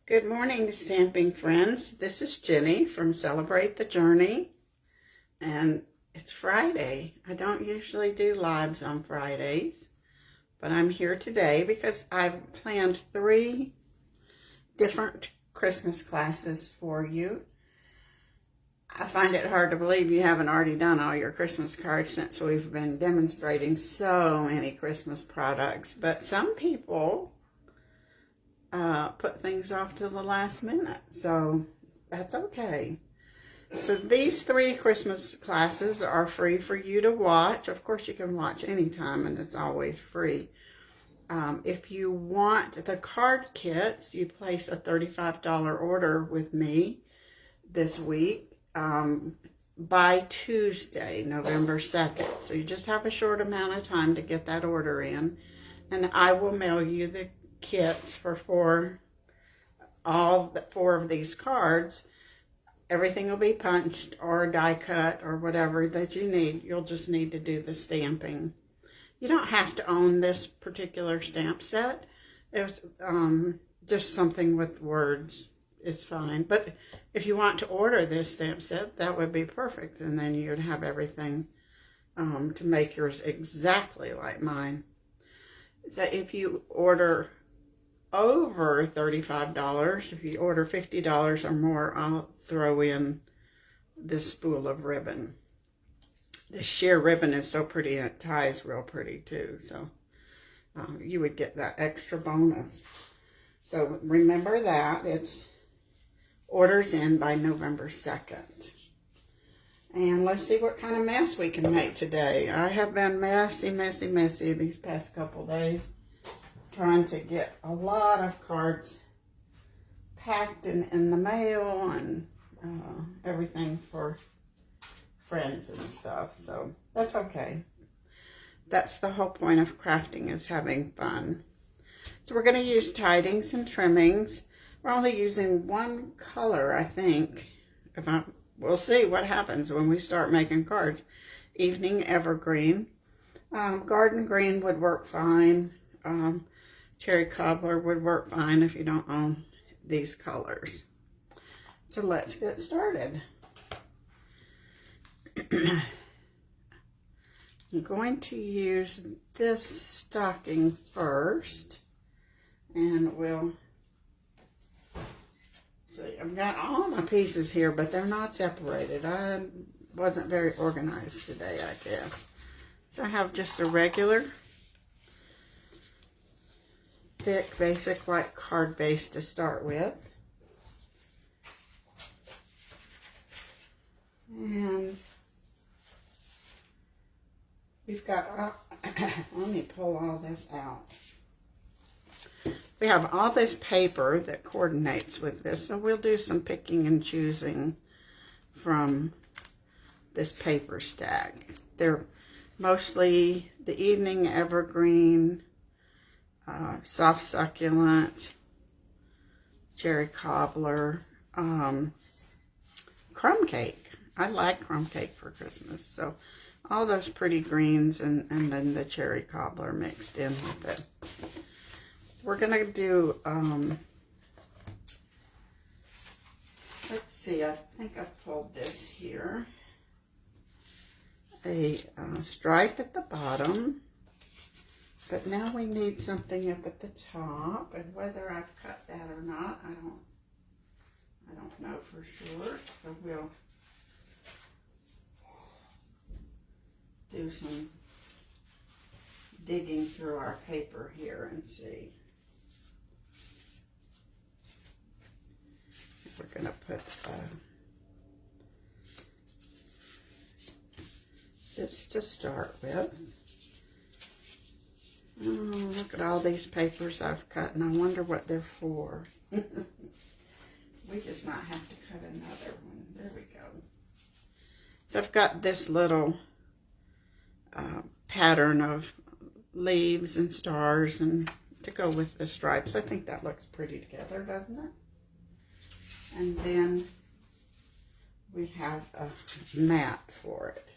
Good morning, stamping friends. This is Jenny from Celebrate the Journey, and it's Friday. I don't usually do lives on Fridays, but I'm here today because I've planned 3 different Christmas classes for you. I find it hard to believe you haven't already done all your Christmas cards since we've been demonstrating so many Christmas products, but some people put things off to the last minute, so that's okay. So these 3 Christmas classes are free for you to watch. Of course, you can watch anytime, and it's always free. If you want the card kits, you place a $35 order with me this week by Tuesday, November 2nd. So you just have a short amount of time to get that order in, and I will mail you the kits for all 4 of these cards. Everything will be punched or die cut or whatever that you need. You'll just need to do the stamping. You don't have to own this particular stamp set. It's just something with words is fine. But if you want to order this stamp set, that would be perfect, and then you'd have everything to make yours exactly like mine. So if you order over $35, if you order $50 or more, I'll throw in this spool of ribbon. This sheer ribbon is so pretty, and it ties real pretty too, so you would get that extra bonus. So remember that it's orders in by November 2nd. And let's see what kind of mess we can make today. I have been messy these past couple days, trying to get a lot of cards packed in the mail and everything for friends and stuff. So that's okay. That's the whole point of crafting, is having fun. So we're going to use Tidings and Trimmings. We're only using 1 color, I think. We'll see what happens when we start making cards. Evening Evergreen. Garden Green would work fine. Cherry Cobbler would work fine if you don't own these colors. So let's get started. I'm going to use this stocking first, and we'll see. I've got all my pieces here, but they're not separated. I wasn't very organized today, I guess. So I have just a regular thick basic white card base to start with, and we've got let me pull all this out. We have all this paper that coordinates with this, so we'll do some picking and choosing from this paper stack. They're mostly the Evening Evergreen, Soft Succulent, Cherry Cobbler, Crumb Cake. I like Crumb Cake for Christmas. So all those pretty greens, and then the Cherry Cobbler mixed in with it. We're going to do, let's see, I think I've pulled this here. A stripe at the bottom. But now we need something up at the top, and whether I've cut that or not, I don't know for sure. So we'll do some digging through our paper here and see. We're going to put this to start with. Oh, look at all these papers I've cut, and I wonder what they're for. We just might have to cut another one. There we go. So I've got this little pattern of leaves and stars and to go with the stripes. I think that looks pretty together, doesn't it? And then we have a mat for it.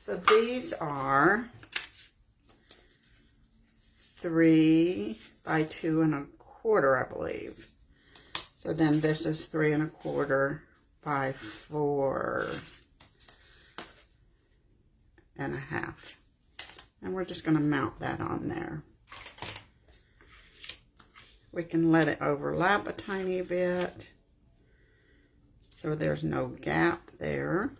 So these are 3 by 2 1/4, I believe. So then this is 3 1/4 by 4 1/2. And we're just going to mount that on there. We can let it overlap a tiny bit so there's no gap there.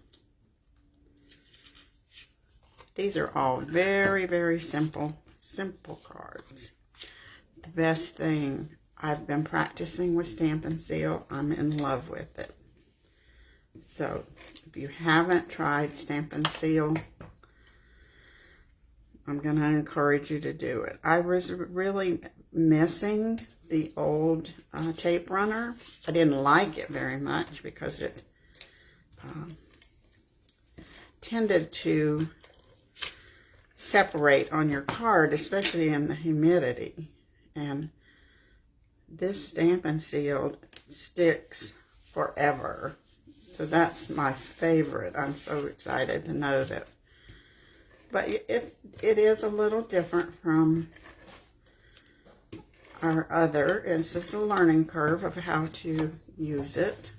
These are all very, very simple cards. The best thing, I've been practicing with Stamp and Seal. I'm in love with it. So if you haven't tried Stamp and Seal, I'm going to encourage you to do it. I was really missing the old tape runner. I didn't like it very much because it tended to separate on your card, especially in the humidity. And this Stamp and Seal sticks forever. So that's my favorite. I'm so excited to know that. But it is a little different from our other. It's just a learning curve of how to use it.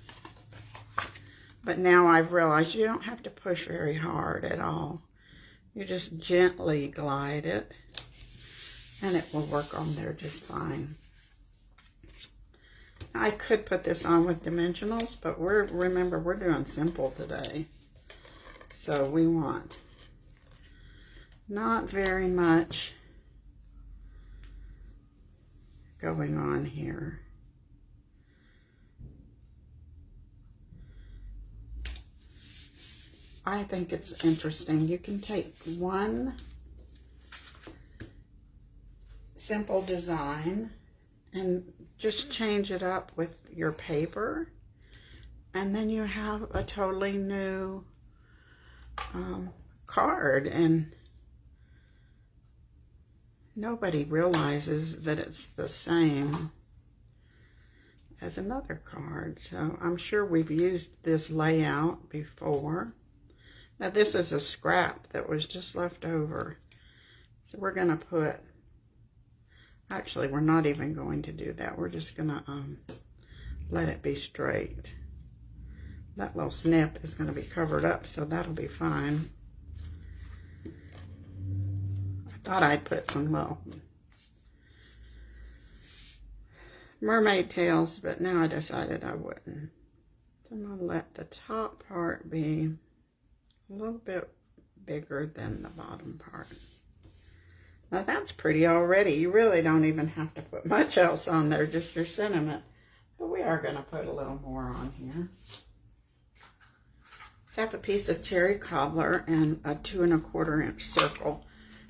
But now I've realized you don't have to push very hard at all. You just gently glide it, and it will work on there just fine. I could put this on with dimensionals, but remember, we're doing simple today. So we want not very much going on here. I think it's interesting. You can take one simple design and just change it up with your paper, and then you have a totally new card, and nobody realizes that it's the same as another card. So I'm sure we've used this layout before. Now this is a scrap that was just left over. So we're going to put, actually we're not even going to do that. We're just going to let it be straight. That little snip is going to be covered up, so that'll be fine. Thought I'd put some little mermaid tails, but now I decided I wouldn't. So I'm going to let the top part be a little bit bigger than the bottom part. Now that's pretty already. You really don't even have to put much else on there, just your sentiment. But we are going to put a little more on here. Let's have a piece of cherry cobbler and a 2 1/4 inch circle.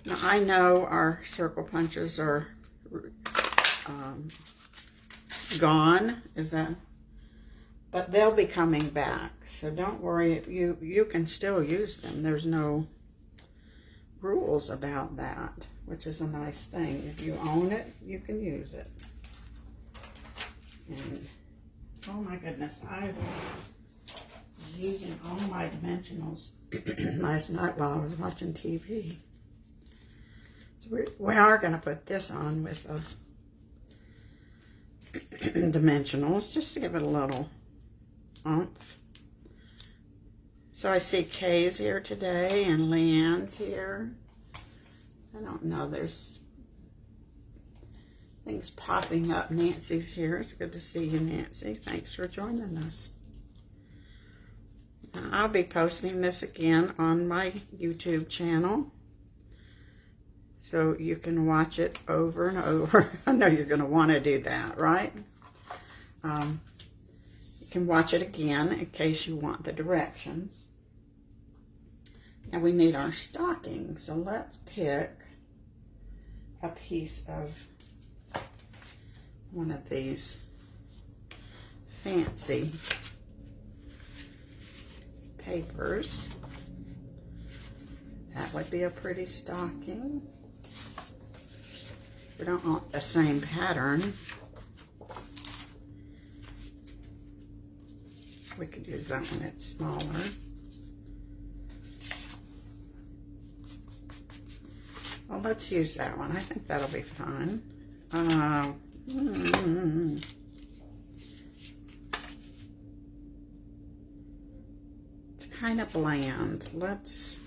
Now, I know our circle punches are gone, but they'll be coming back. So don't worry, you can still use them. There's no rules about that, which is a nice thing. If you own it, you can use it. And, oh my goodness, I was using all my dimensionals last night while I was watching TV. We are going to put this on with dimensionals, just to give it a little oomph. So I see Kay's here today and Leanne's here. I don't know, there's things popping up. Nancy's here. It's good to see you, Nancy. Thanks for joining us. Now, I'll be posting this again on my YouTube channel, so you can watch it over and over. I know you're going to want to do that, right? You can watch it again in case you want the directions. Now we need our stocking, so let's pick a piece of one of these fancy papers. That would be a pretty stocking. We don't want the same pattern. We could use that one, it's smaller. Well, let's use that one. I think that'll be fun. It's kind of bland. Let's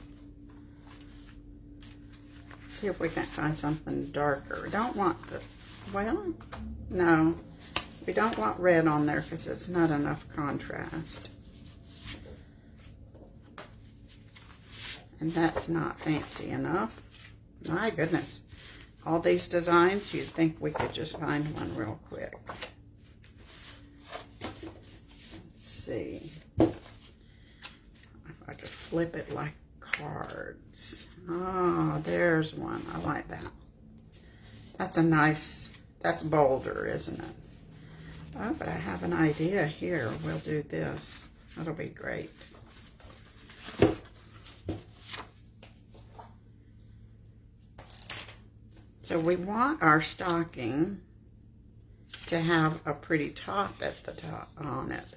see if we can find something darker. We don't want the, well, no. We don't want red on there because it's not enough contrast. And that's not fancy enough. My goodness. All these designs, you'd think we could just find one real quick. Let's see. If I could flip it like cards. Oh, there's one. I like that. That's a nice, that's bolder, isn't it? Oh, but I have an idea here. We'll do this. That'll be great. So we want our stocking to have a pretty top at the top on it.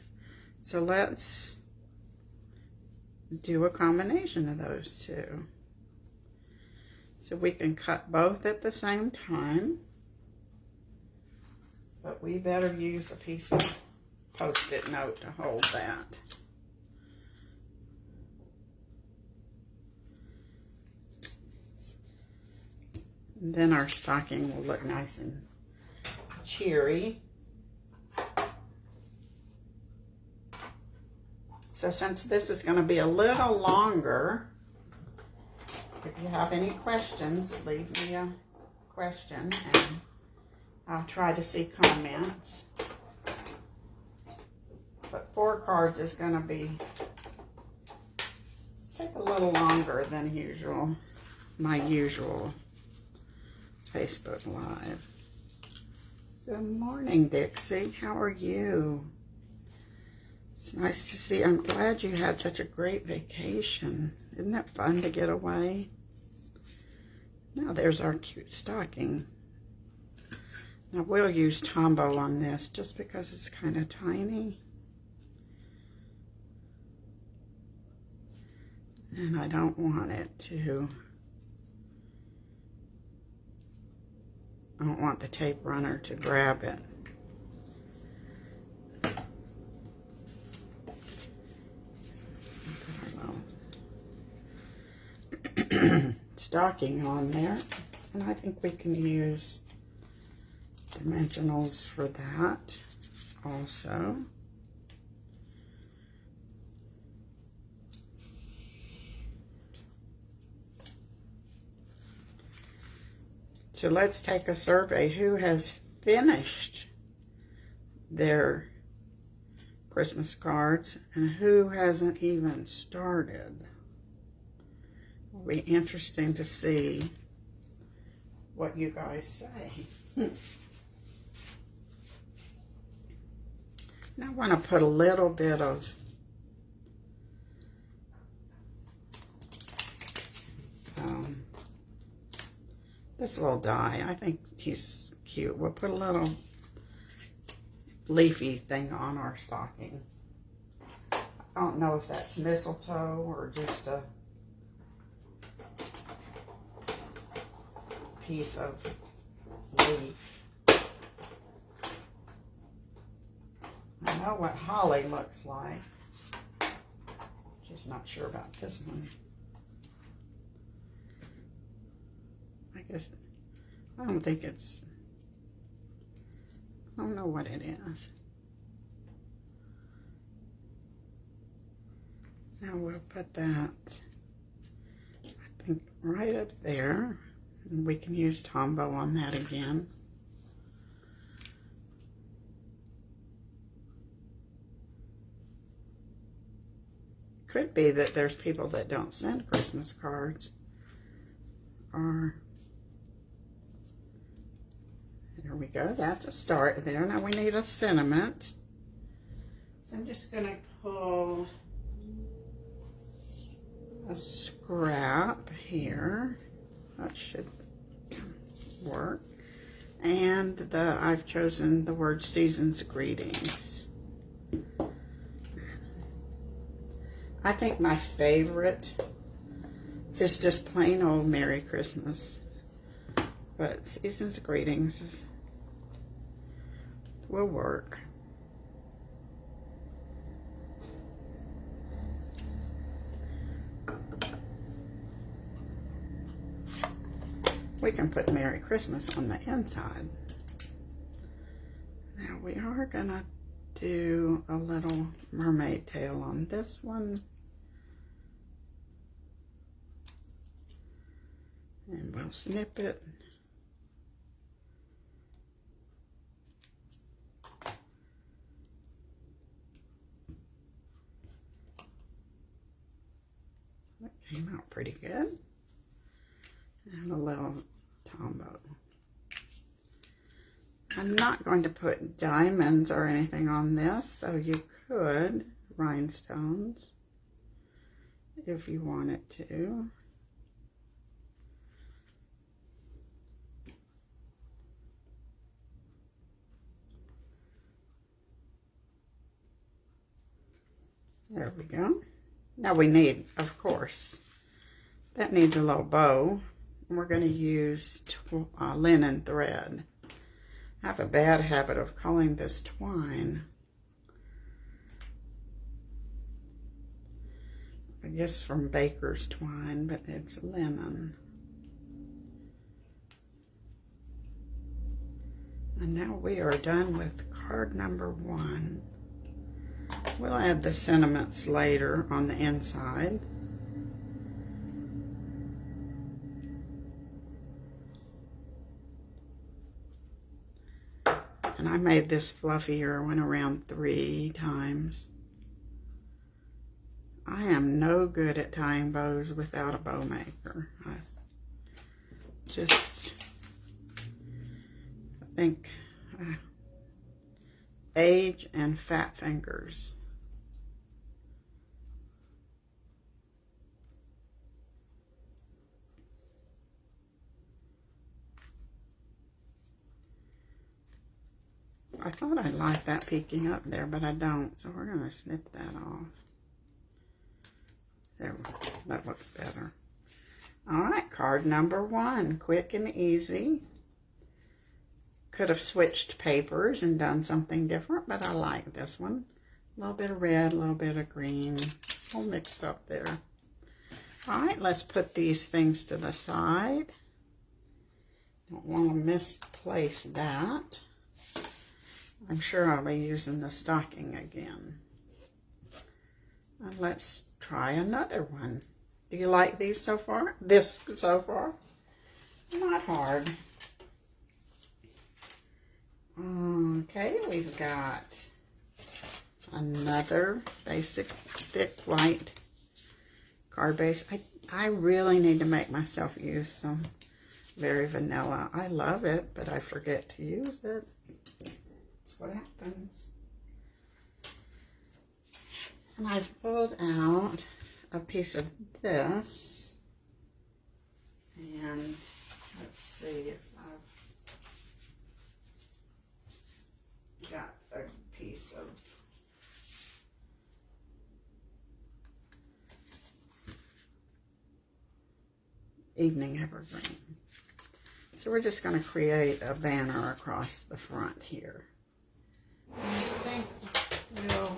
So let's do a combination of those two. So we can cut both at the same time. But we better use a piece of Post-it note to hold that. And then our stocking will look nice and cheery. So since this is going to be a little longer, if you have any questions, leave me a question and I'll try to see comments. But 4 cards is going to take a little longer than usual, my usual Facebook Live. Good morning, Dixie. How are you? It's nice to see. I'm glad you had such a great vacation. Isn't it fun to get away? Now there's our cute stocking. Now we'll use Tombow on this just because it's kind of tiny. And I don't want it to, I don't want the tape runner to grab it. Put our little stocking on there. And I think we can use dimensionals for that also. So let's take a survey. Who has finished their Christmas cards and who hasn't even started? It'll be interesting to see what you guys say. Now I want to put a little bit of this little die. I think he's cute. We'll put a little leafy thing on our stocking. I don't know if that's mistletoe or just a piece of leaf. I know what holly looks like. Just not sure about this one. I guess, I don't think it's, I don't know what it is. Now we'll put that, I think, right up there. And we can use Tombow on that again. Could be that there's people that don't send Christmas cards. Or, there we go. That's a start there. Now we need a sentiment. So I'm just going to pull a scrap here. That should work. And I've chosen the word Season's Greetings. I think my favorite is just plain old Merry Christmas. but season's greetings will work. We can put Merry Christmas on the inside. Now we are gonna do a little mermaid tail on this one. And we'll snip it. That came out pretty good. And a little tombow. I'm not going to put diamonds or anything on this, so you could rhinestones if you wanted to. There we go. Now we need, of course, that needs a little bow. We're going to use linen thread. I have a bad habit of calling this twine. I guess from baker's twine, but it's linen. And now we are done with card number 1. We'll add the sentiments later on the inside. And I made this fluffier, went around 3 times. I am no good at tying bows without a bow maker. I think age and fat fingers. I thought I liked that peeking up there, but I don't, so we're going to snip that off. There, that looks better. All right, card number 1, quick and easy. Could have switched papers and done something different, but I like this one. A little bit of red, a little bit of green, all mixed up there. All right, let's put these things to the side. Don't want to misplace that. I'm sure I'll be using the stocking again. And let's try another one. Do you like these so far? This so far? Not hard. Okay, we've got another basic thick white card base. I really need to make myself use some very vanilla. I love it, but I forget to use it. That's what happens. And I've pulled out a piece of this. And let's see if I've got a piece of evening evergreen. So we're just going to create a banner across the front here. I think we'll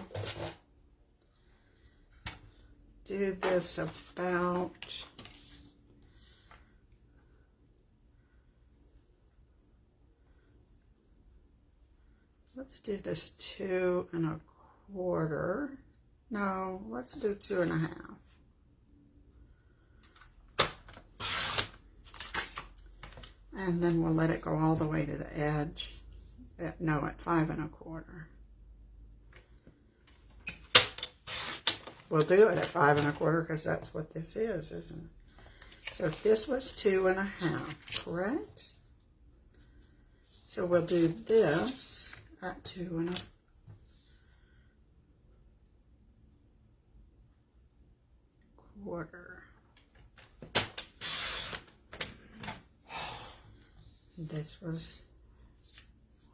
do this about let's do this 2 1/4. No, let's do 2 1/2. And then we'll let it go all the way to the edge. No, at 5 1/4. We'll do it at 5 1/4 because that's what this is, isn't it? So this was 2 1/2, correct? So we'll do this at 2 1/4. This was,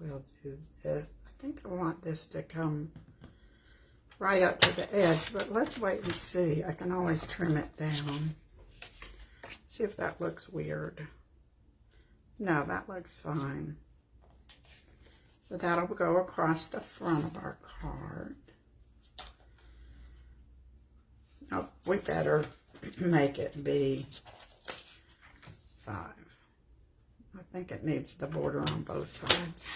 we'll do this. I think I want this to come right up to the edge, but let's wait and see. I can always trim it down. See if that looks weird. No, that looks fine. So that'll go across the front of our card. Oh, we better make it be 5. I think it needs the border on both sides.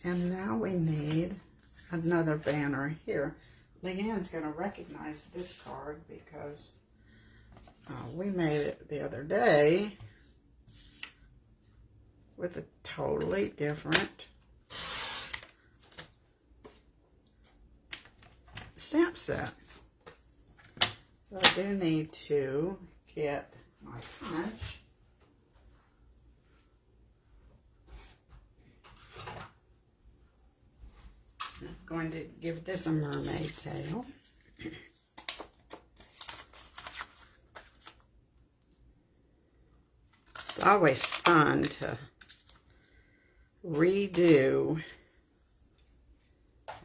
And now we need another banner here. Leanne's going to recognize this card because we made it the other day with a totally different stamp set. So I do need to get my punch. I'm going to give this a mermaid tail. It's always fun to redo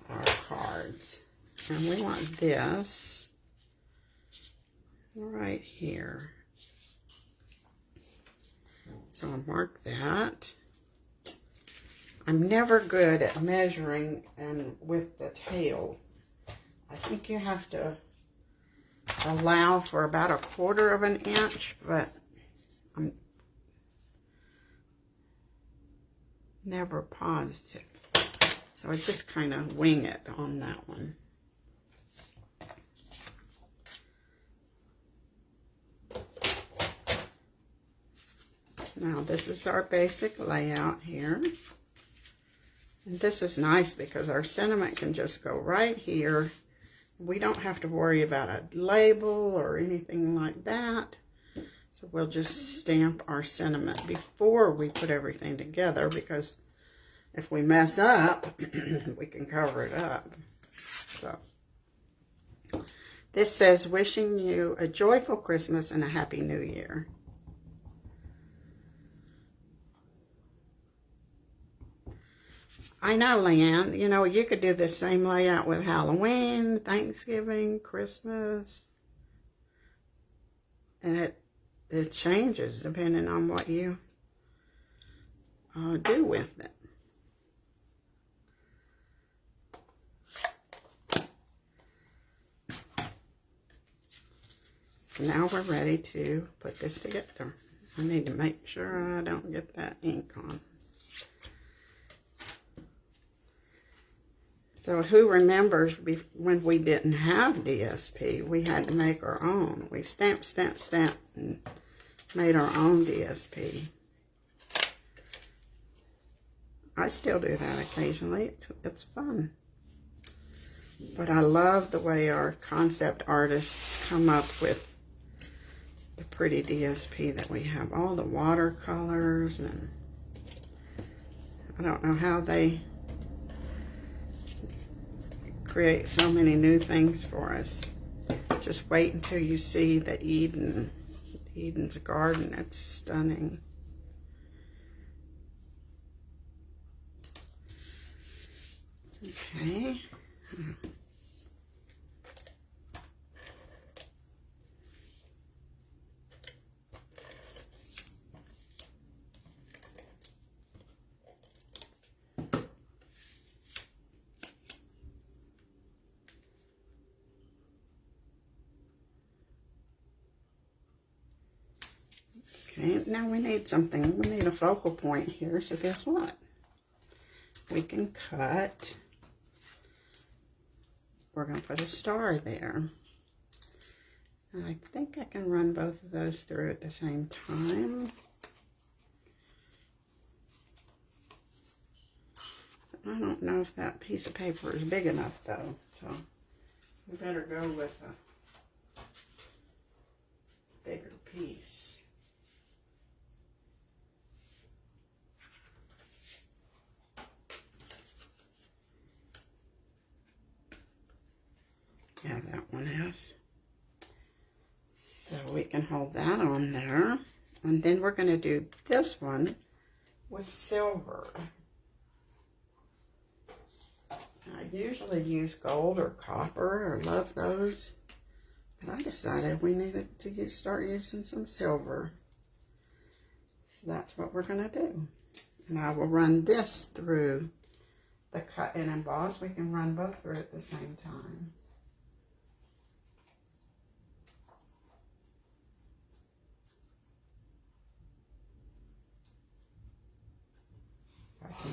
our cards. And we want this right here. So I'll mark that. I'm never good at measuring and with the tail. I think you have to allow for about 1/4 of an inch, but I'm never positive. So I just kind of wing it on that one. Now this is our basic layout here. And this is nice because our sentiment can just go right here. We don't have to worry about a label or anything like that. So we'll just stamp our sentiment before we put everything together, because if we mess up, we can cover it up. So this says, wishing you a joyful Christmas and a happy New Year. I know, Leanne, you know, you could do the same layout with Halloween, Thanksgiving, Christmas. And it changes depending on what you do with it. So now we're ready to put this together. I need to make sure I don't get that ink on. So who remembers when we didn't have DSP, we had to make our own. We stamped, and made our own DSP. I still do that occasionally. It's fun. But I love the way our concept artists come up with the pretty DSP that we have. All the watercolors, and I don't know how they create so many new things for us. Just wait until you see the Eden's garden. It's stunning. Okay. Okay, now we need something. We need a focal point here, so guess what? We can cut. We're going to put a star there. And I think I can run both of those through at the same time. I don't know if that piece of paper is big enough, though, so we better go with a bigger piece. Yeah, that one is. So we can hold that on there. And then we're going to do this one with silver. I usually use gold or copper. I love those. But I decided we needed to start using some silver. So that's what we're going to do. And I will run this through the cut and emboss. We can run both through at the same time.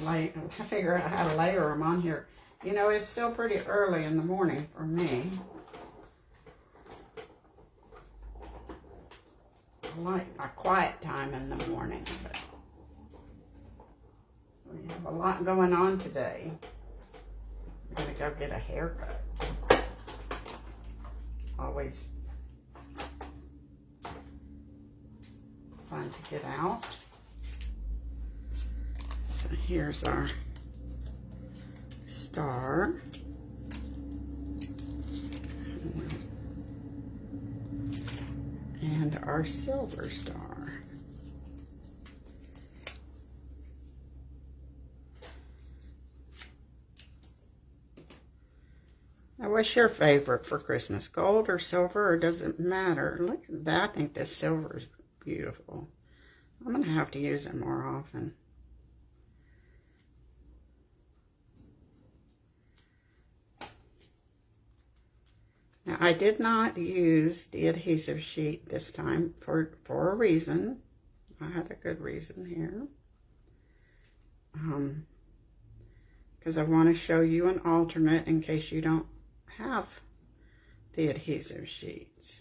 I figure out how to layer them on here. You know, it's still pretty early in the morning for me. I like my quiet time in the morning, but we have a lot going on today. I'm gonna go get a haircut. Always fun to get out. So here's our star. And our silver star. Now, what's your favorite for Christmas? Gold or silver, or does it matter? Look at that. I think this silver is beautiful. I'm going to have to use it more often. Now, I did not use the adhesive sheet this time for a reason. I had a good reason here. Because I want to show you an alternate in case you don't have the adhesive sheets.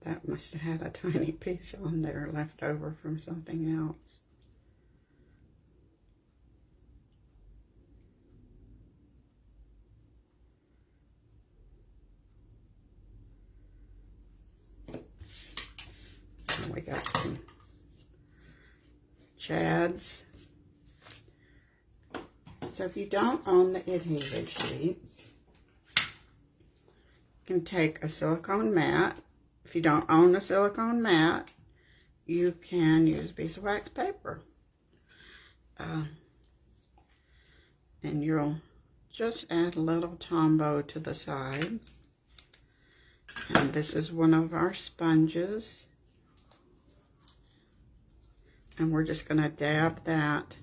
That must have had a tiny piece on there left over from something else. And we got some Chads. So if you don't own the adhesive sheets, you can take a silicone mat. If you don't own a silicone mat, you can use a piece of wax paper. And you'll just add a little Tombow to the side. And this is one of our sponges. And we're just going to dab that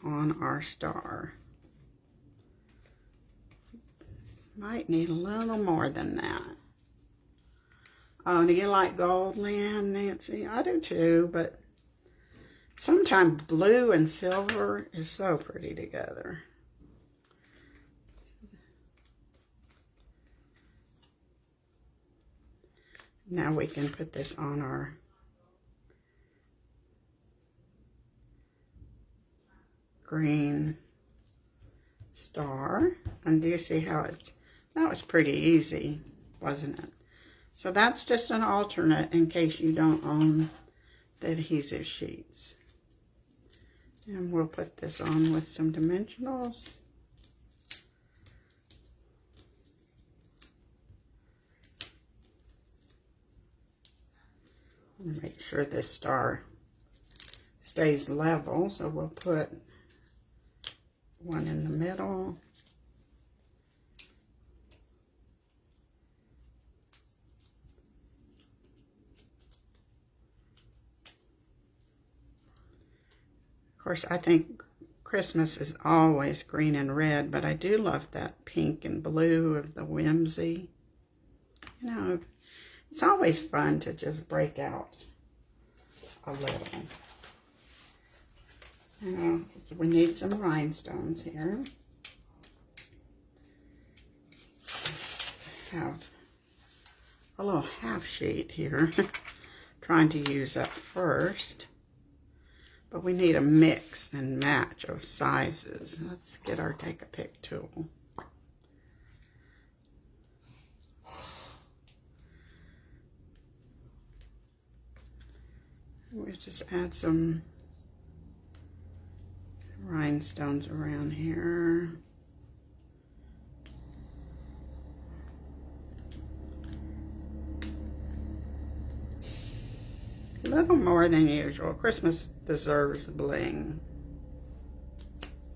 on our star. Might need a little more than that. Oh, do you like gold, Lynn, Nancy? I do too, but sometimes blue and silver is so pretty together. Now we can put this on our green star. And do you see how that was pretty easy, wasn't it? So that's just an alternate in case you don't own the adhesive sheets. And we'll put this on with some dimensionals. And make sure this star stays level, so we'll put one in the middle. Of course, I think Christmas is always green and red, but I do love that pink and blue of the whimsy. You know, it's always fun to just break out a little. So we need some rhinestones here. Have a little half sheet here. Trying to use that first. But we need a mix and match of sizes. Let's get our Take a Pick tool. We'll just add some rhinestones around here. little more than usual. Christmas deserves bling.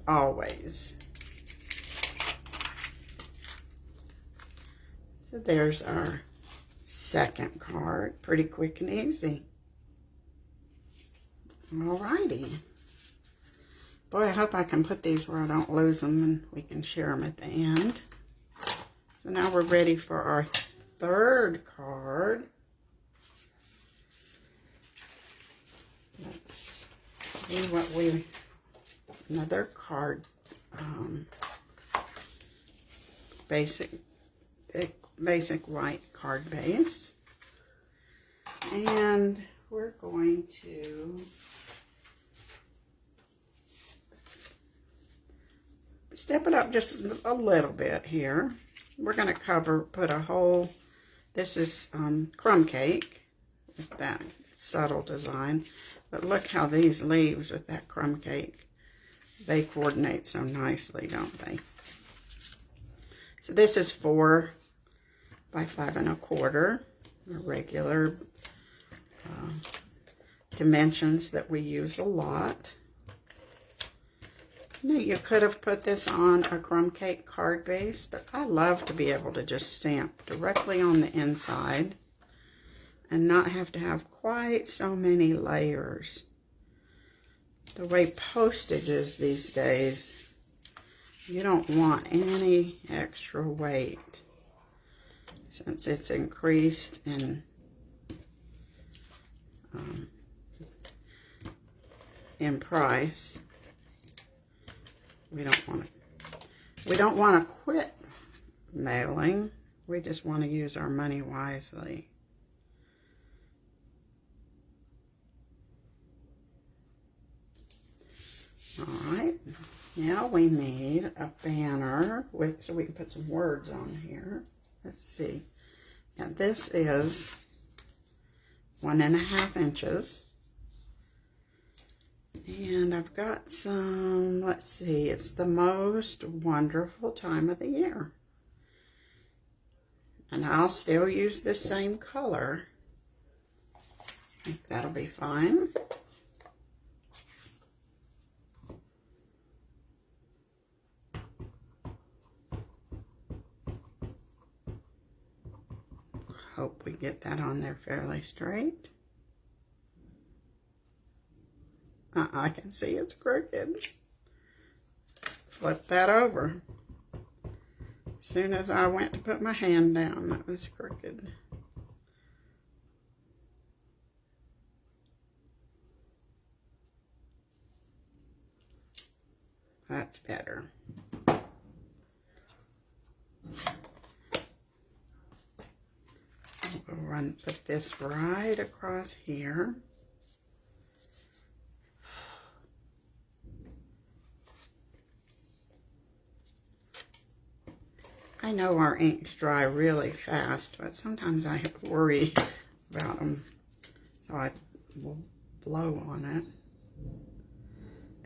Always. So there's our second card. Pretty quick and easy. Alrighty. Boy, I hope I can put these where I don't lose them and we can share them at the end. So now we're ready for our third card. Let's see what we, another card, basic white card base. And we're going to step it up just a little bit here. We're going to put a whole, this is crumb cake with that subtle design. But look how these leaves with that crumb cake, they coordinate so nicely, don't they? So this is 4 by 5 1/4, a regular dimensions that we use a lot. Now, you could have put this on a crumb cake card base, but I love to be able to just stamp directly on the inside and not have to have quite so many layers. The way postage is these days, you don't want any extra weight since it's increased in price. We don't want to quit mailing. We just want to use our money wisely. Alright, now we need a banner so we can put some words on here. Let's see. Now this is 1.5 inches. And I've got some, let's see, it's the most wonderful time of the year. And I'll still use this same color. I think that'll be fine. Hope we get that on there fairly straight. I can see it's crooked. Flip that over. As soon as I went to put my hand down, that was crooked. That's better. We'll put this right across here. I know our inks dry really fast, but sometimes I worry about them, so I will blow on it.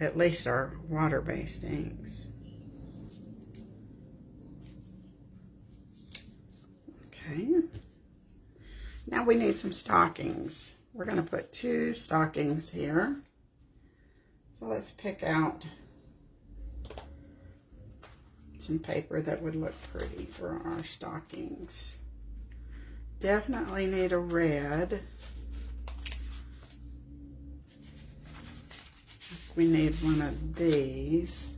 At least our water-based inks. Okay. Now we need some stockings. We're going to put 2 stockings here. So let's pick out some paper that would look pretty for our stockings. Definitely need a red. We need one of these.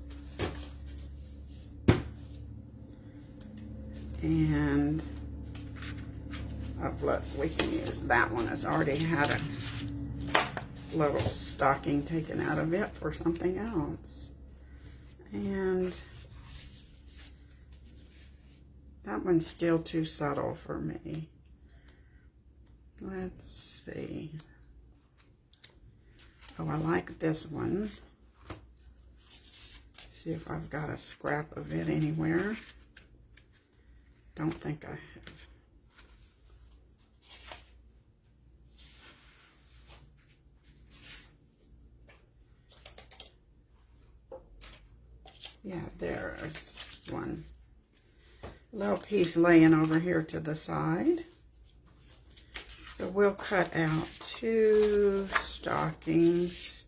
And oh, look, we can use that one. It's already had a little stocking taken out of it for something else. And that one's still too subtle for me. Let's see. Oh, I like this one. See if I've got a scrap of it anywhere. Don't think I have. Yeah, there's one. Little piece laying over here to the side. So we'll cut out 2 stockings.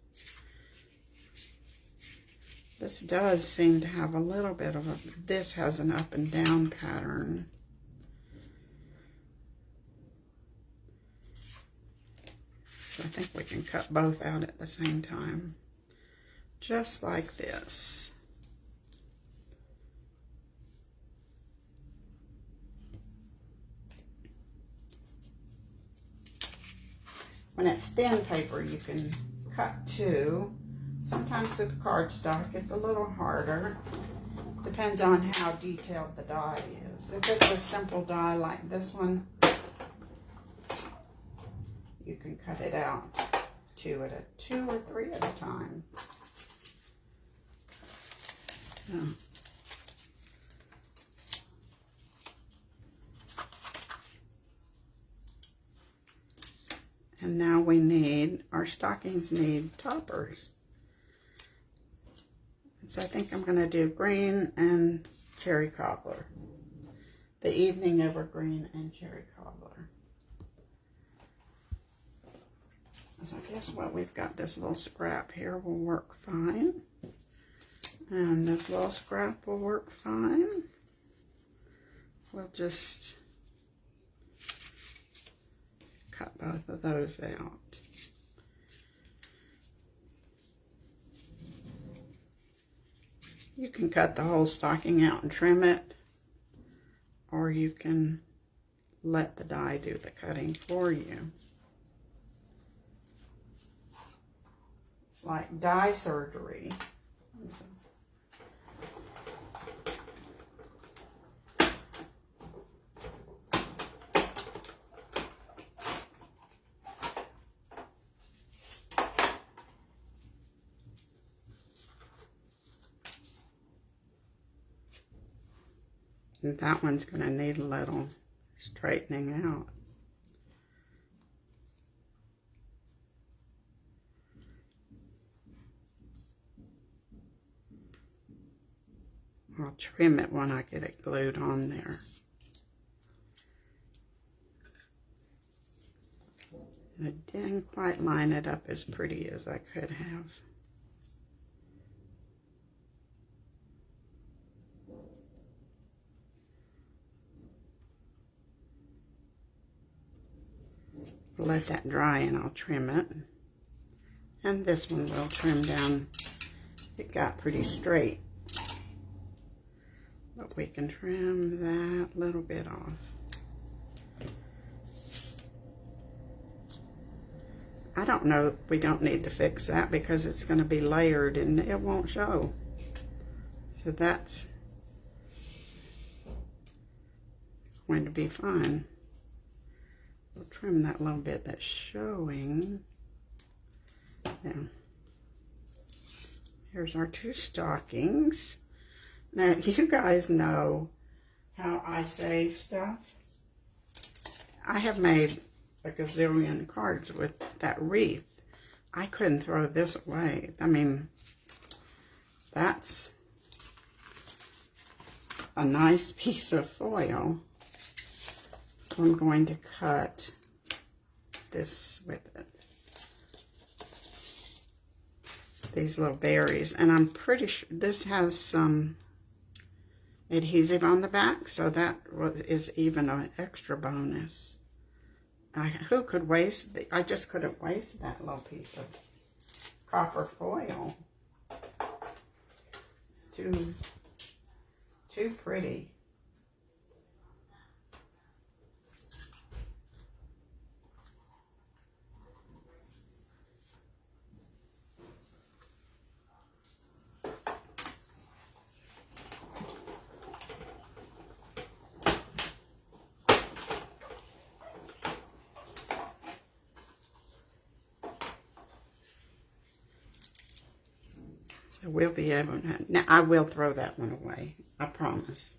This does seem to have a little bit of a, this has an up and down pattern. So I think we can cut both out at the same time. Just like this. When it's thin paper, you can cut 2. Sometimes with cardstock, it's a little harder. Depends on how detailed the die is. If it's a simple die like this one, you can cut it out 2 or 3 at a time. Yeah. And now we need, our stockings need toppers. So I think I'm going to do green and cherry cobbler. The evening over green and cherry cobbler. So guess what? We've got this little scrap here will work fine. And this little scrap will work fine. We'll just cut both of those out. You can cut the whole stocking out and trim it, or you can let the die do the cutting for you. It's like die surgery. And that one's going to need a little straightening out. I'll trim it when I get it glued on there. And I didn't quite line it up as pretty as I could have. Let that dry and I'll trim it. And this one will trim down. It got pretty straight. But we can trim that little bit off. I don't know, we don't need to fix that because it's going to be layered and it won't show. So that's going to be fine. We'll trim that little bit that's showing. There. Here's our 2 stockings. Now, you guys know how I save stuff. I have made a gazillion cards with that wreath. I couldn't throw this away. I mean, that's a nice piece of foil. So I'm going to cut this with it. These little berries. And I'm pretty sure this has some adhesive on the back, so that is even an extra bonus. Who could waste I just couldn't waste that little piece of copper foil. It's too pretty. So we'll be able to, now I will throw that one away, I promise.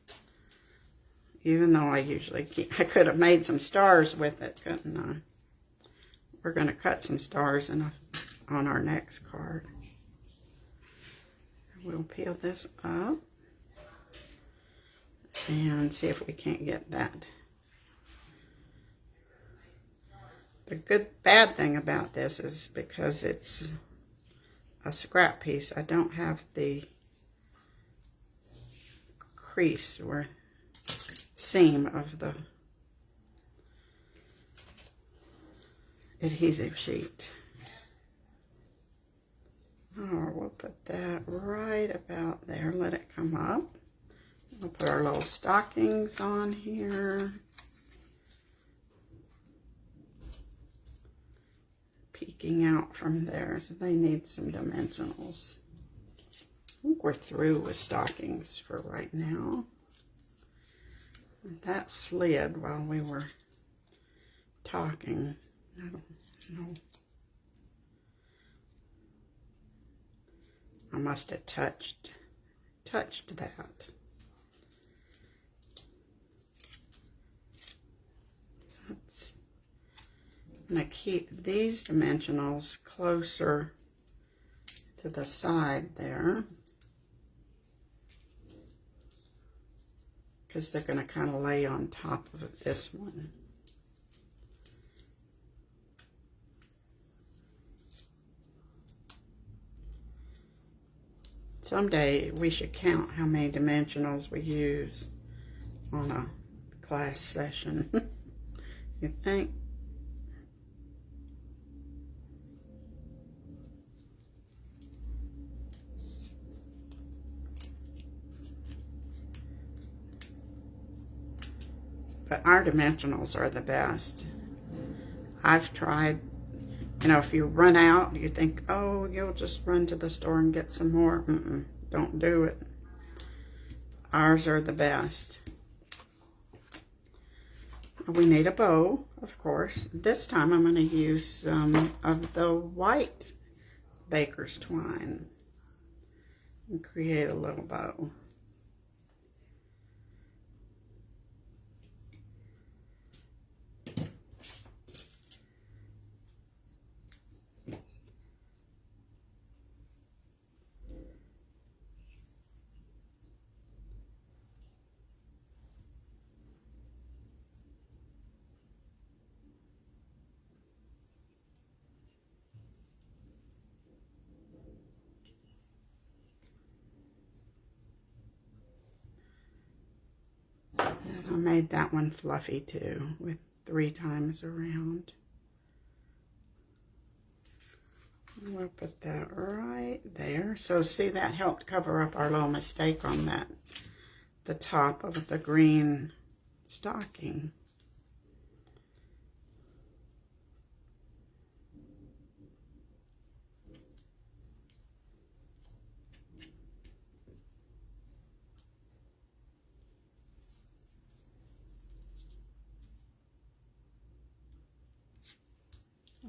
Even though I usually keep, I could have made some stars with it, couldn't I? We're going to cut some stars on our next card. We'll peel this up and see if we can't get that The bad thing about this is because it's a scrap piece, I don't have the crease or seam of the adhesive sheet. Oh, we'll put that right about there. Let it come up. We'll put our little stockings on here. Peeking out from there, so they need some dimensionals. I think we're through with stockings for right now. And that slid while we were talking. I don't know. I must have touched that. I'm going to keep these dimensionals closer to the side there, because they're going to kind of lay on top of this one. Someday we should count how many dimensionals we use on a class session. You think? But our dimensionals are the best. I've tried, you know, if you run out, you think, oh, you'll just run to the store and get some more. Don't do it. Ours are the best. We need a bow, of course. This time I'm going to use some of the white baker's twine and create a little bow. I made that one fluffy too, with 3 times around. We'll put that right there. So see, that helped cover up our little mistake on that, the top of the green stocking.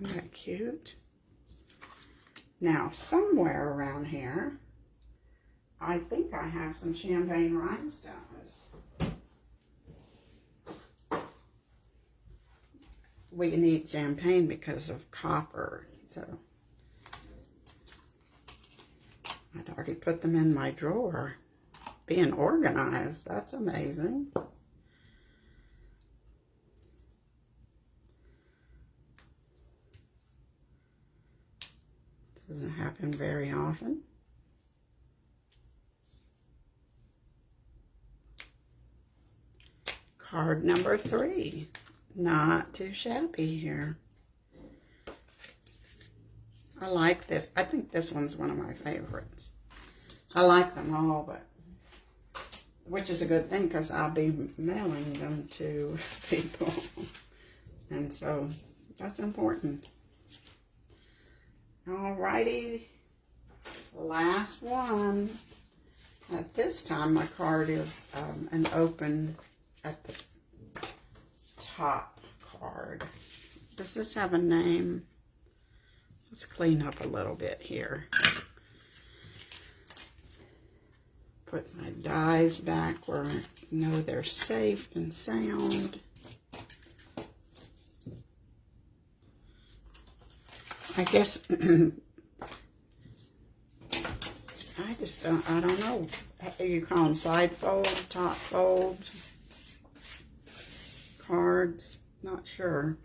Isn't that cute? Now, somewhere around here, I think I have some champagne rhinestones. We need champagne because of copper, so I'd already put them in my drawer. Being organized, that's amazing. Doesn't happen very often. Card number 3. Not too shabby here. I like this. I think this one's one of my favorites. I like them all, but which is a good thing because I'll be mailing them to people. And so that's important. Alrighty, last one. At this time, my card is an open at the top card. Does this have a name? Let's clean up a little bit here. Put my dies back where I know they're safe and sound. I guess, I don't know. You call them side fold, top fold, cards, not sure.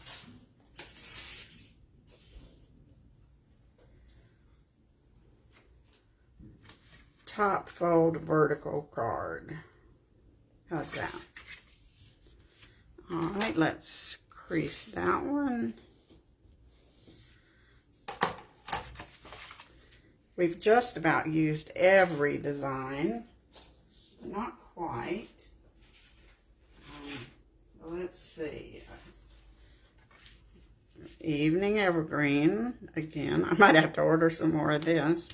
top fold vertical card. How's that? All right, let's crease that one. We've just about used every design. Not quite. Let's see. Evening Evergreen. Again, I might have to order some more of this.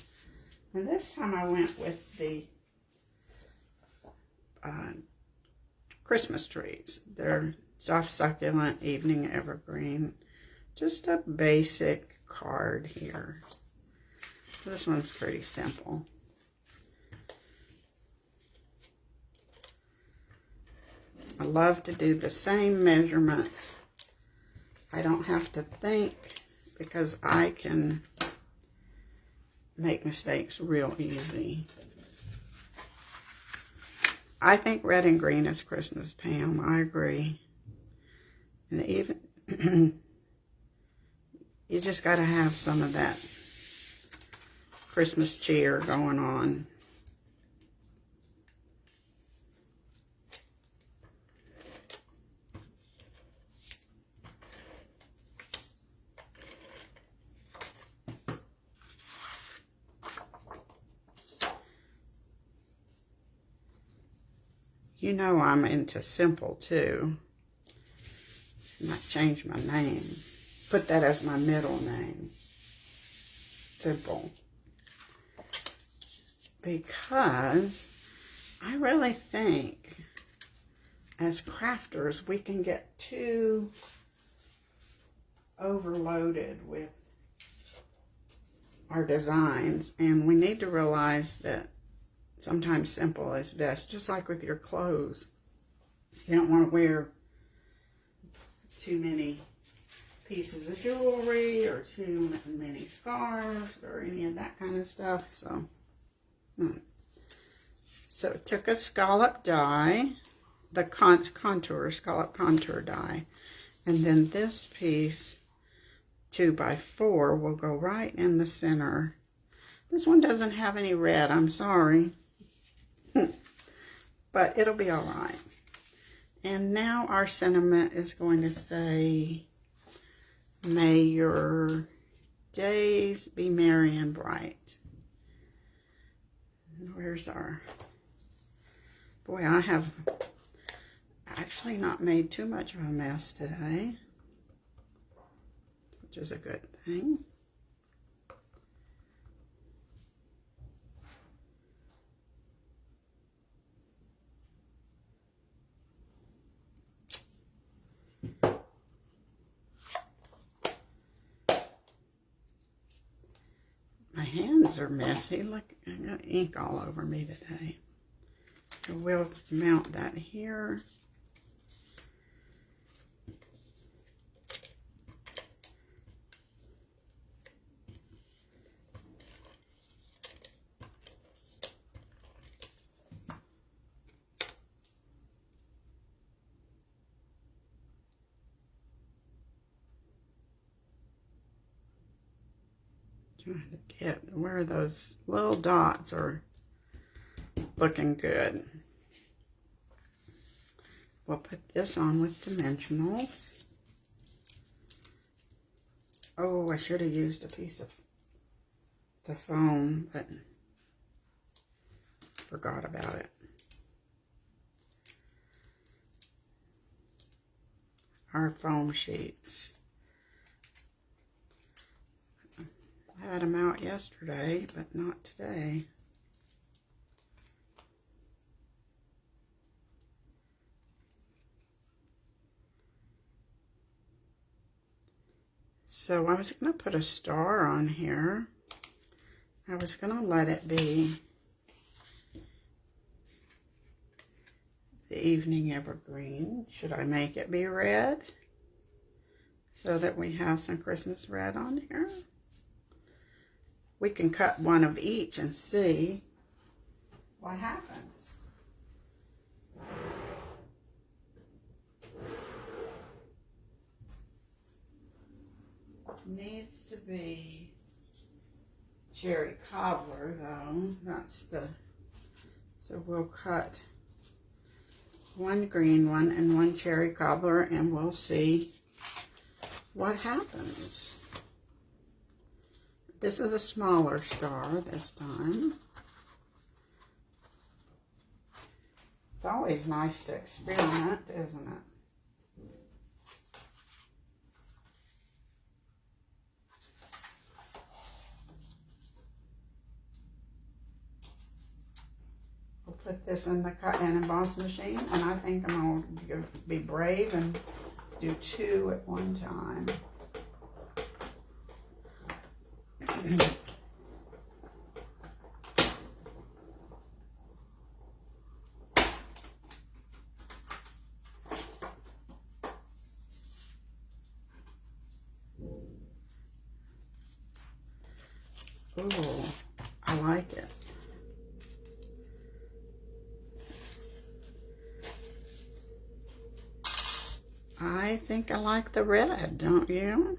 And this time I went with the Christmas trees. They're soft succulent Evening Evergreen. Just a basic card here. This one's pretty simple. I love to do the same measurements. I don't have to think because I can make mistakes real easy. I think red and green is Christmas, Pam. I agree. And even you just got to have some of that Christmas cheer going on. You know I'm into simple too. I might change my name. Put that as my middle name. Simple. Because I really think as crafters we can get too overloaded with our designs, and we need to realize that sometimes simple is best, just like with your clothes. You don't want to wear too many pieces of jewelry or too many scarves or any of that kind of stuff. So it took a scallop die, the scallop contour die, and then this piece 2x4 will go right in the center. This one doesn't have any red, I'm sorry, but it'll be all right. And now our sentiment is going to say, may your days be merry and bright. Where's our... Boy, I have actually not made too much of a mess today, which is a good thing. My hands are messy. Look, I got ink all over me today. So we'll mount that here. Trying to get where those little dots are looking good. We'll put this on with dimensionals. Oh, I should have used a piece of the foam, but forgot about it. Our foam sheets. I had them out yesterday, but not today. So I was going to put a star on here. I was going to let it be the Evening Evergreen. Should I make it be red so that we have some Christmas red on here? We can cut one of each and see what happens. Needs to be cherry cobbler though. That's the So we'll cut one green one and one cherry cobbler, and we'll see what happens. This is a smaller star this time. It's always nice to experiment, isn't it? We'll put this in the cut and emboss machine, and I think I'm going to be brave and do 2 at one time. Ooh, I like it. I think I like the red, don't you?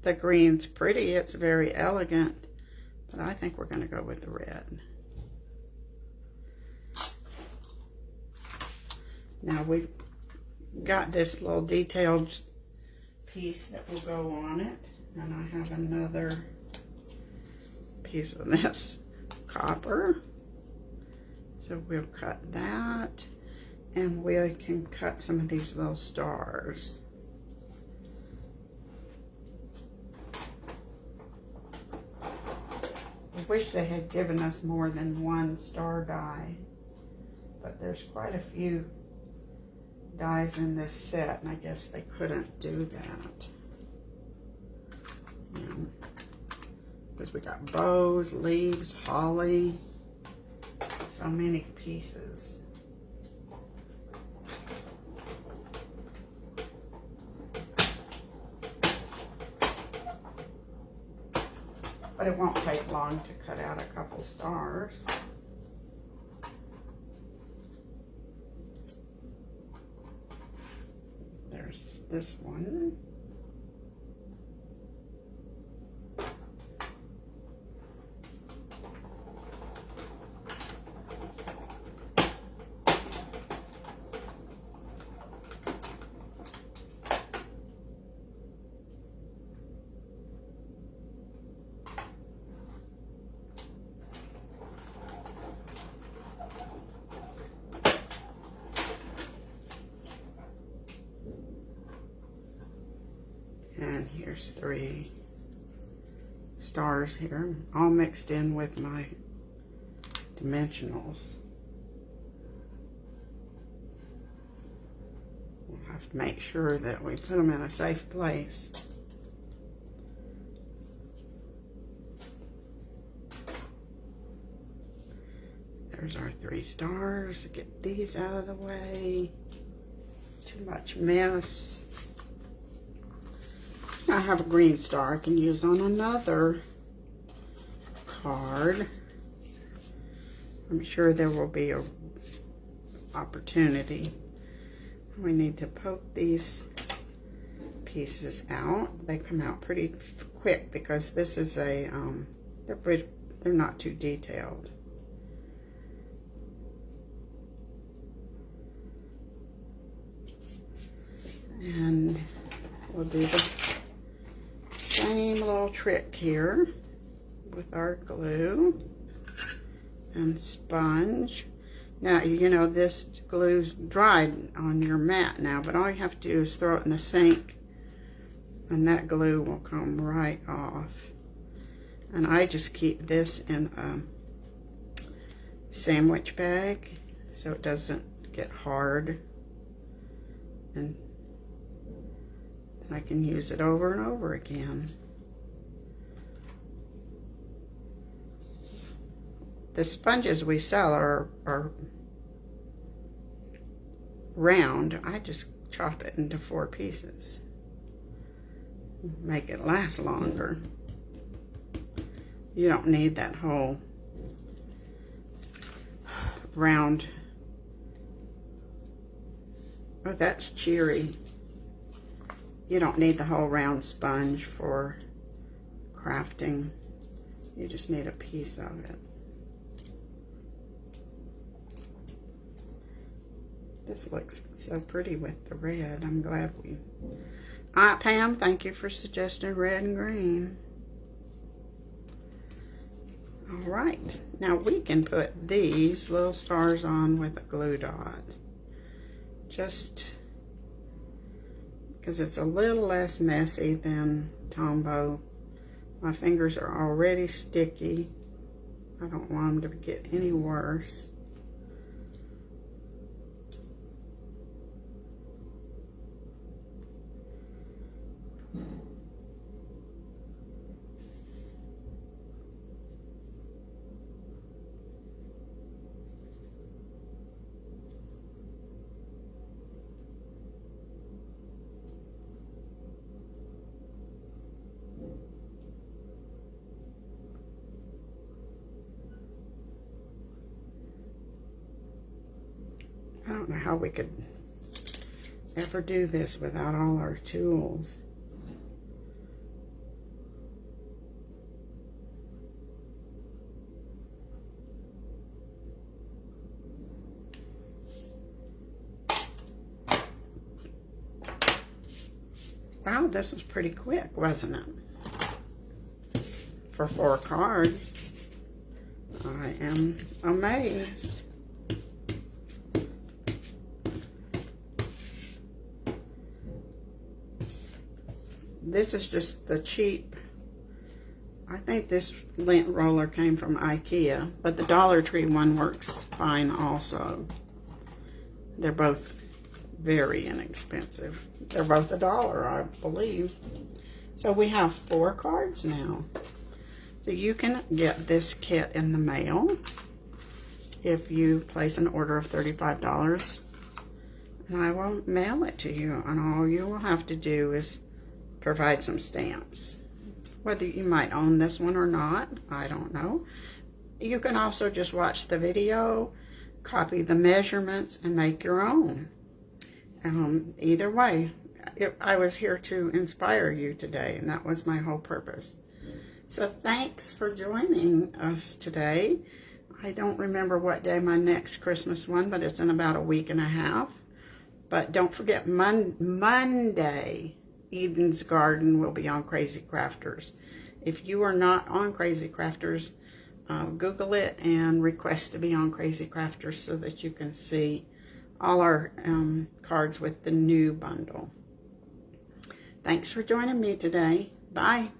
The green's pretty, it's very elegant, but I think we're going to go with the red. Now we've got this little detailed piece that will go on it, and I have another piece of this copper. So we'll cut that, and we can cut some of these little stars. I wish they had given us more than one star die, but there's quite a few dies in this set, and I guess they couldn't do that. Because we got bows, leaves, holly, so many pieces. But it won't take long to cut out a couple stars. There's this one. And here's 3 stars here, all mixed in with my dimensionals. We'll have to make sure that we put them in a safe place. There's our 3 stars. Get these out of the way. Too much mess. I have a green star I can use on another card. I'm sure there will be an opportunity. We need to poke these pieces out. They come out pretty quick because this is a, they're not too detailed. And we'll do the same little trick here with our glue and sponge. Now, you know, this glue's dried on your mat now, but all you have to do is throw it in the sink and that glue will come right off. And I just keep this in a sandwich bag so it doesn't get hard, and I can use it over and over again. The sponges we sell are round. I just chop it into 4 pieces. Make it last longer. You don't need that whole round. Oh, that's cheery. You don't need the whole round sponge for crafting. You just need a piece of it. This looks so pretty with the red. I'm glad we... Aunt Pam, thank you for suggesting red and green. All right, now we can put these little stars on with a glue dot. Just because it's a little less messy than Tombow. My fingers are already sticky. I don't want them to get any worse. I don't know how we could ever do this without all our tools. Wow, this was pretty quick, wasn't it? For 4 cards. I am amazed. This is just the cheap. I think this lint roller came from IKEA, but the Dollar Tree one works fine also. They're both very inexpensive. They're both $1, I believe. So we have 4 cards now. So you can get this kit in the mail if you place an order of $35. And I will mail it to you, and all you will have to do is provide some stamps. Whether you might own this one or not, I don't know. You can also just watch the video, copy the measurements, and make your own. Either way, I was here to inspire you today, and that was my whole purpose. So thanks for joining us today. I don't remember what day my next Christmas one, but it's in about a week and a half. But don't forget, Monday, Eden's Garden will be on Crazy Crafters. If you are not on Crazy Crafters, Google it and request to be on Crazy Crafters so that you can see all our cards with the new bundle. Thanks for joining me today. Bye.